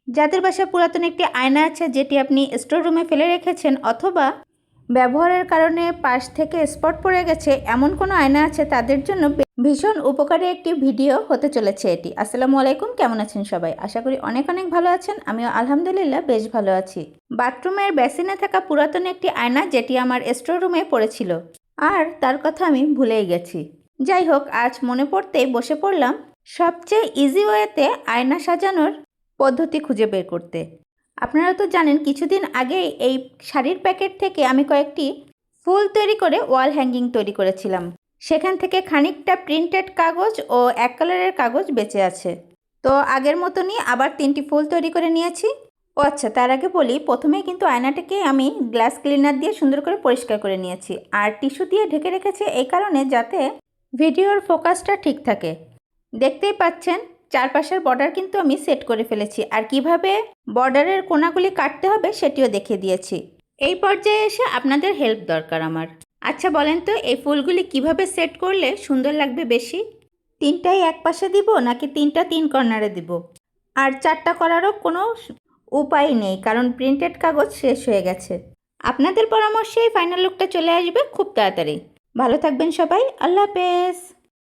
যাদের বাসায় পুরাতন একটি আয়না আছে যেটি আপনি স্টোর রুমে ফেলে রেখেছেন অথবা ব্যবহারের কারণে পাশ থেকে স্পট পড়ে গেছে এমন কোনো আয়না আছে, তাদের জন্য ভীষণ উপকারী একটি ভিডিও হতে চলেছে এটি। আসসালামু আলাইকুম, কেমন আছেন সবাই? আশা করি অনেক অনেক ভালো আছেন। আমিও আলহামদুলিল্লাহ বেশ ভালো আছি। বাথরুমের বেসিনে থাকা পুরাতন একটি আয়না যেটি আমার স্টোর রুমে পড়েছিল, আর তার কথা আমি ভুলেই গেছি। যাই হোক, আজ মনে পড়তেই বসে পড়লাম সবচেয়ে ইজি ওয়েতে আয়না সাজানোর পদ্ধতি খুঁজে বের করতে। আপনারা তো জানেন, কিছুদিন আগে এই শাড়ির প্যাকেট থেকে আমি কয়েকটি ফুল তৈরি করে ওয়াল হ্যাঙ্গিং তৈরি করেছিলাম। সেখান থেকে খানিকটা প্রিন্টেড কাগজ ও এক কালারের কাগজ বেঁচে আছে। তো আগের মতনই আবার 3টি ফুল তৈরি করে নিয়েছি। ও আচ্ছা, তার আগে বলি, প্রথমেই কিন্তু আয়নাটাকে আমি গ্লাস ক্লিনার দিয়ে সুন্দর করে পরিষ্কার করে নিয়েছি, আর টিস্যু দিয়ে ঢেকে রেখেছি এই কারণে যাতে ভিডিওর ফোকাসটা ঠিক থাকে। দেখতেই পাচ্ছেন চারপাশের বর্ডার কিন্তু আমি সেট করে ফেলেছি, আর কিভাবে বর্ডারের কোণাগুলি কাটতে হবে সেটিও দেখিয়ে দিয়েছি। এই পর্যায়ে এসে আপনাদের হেল্প দরকার আমার। আচ্ছা বলেন তো, এই ফুলগুলি কিভাবে সেট করলে সুন্দর লাগবে বেশি? 3টাই এক পাশে দিব নাকি 3টা 3 কর্নারে দিব? আর 4টা করারও কোনো উপায় নেই, কারণ প্রিন্টেড কাগজ শেষ হয়ে গেছে। আপনাদের পরামর্শেই ফাইনাল লুকটা চলে আসবে খুব তাড়াতাড়ি। ভালো থাকবেন সবাই, আল্লাহ হাফেজ।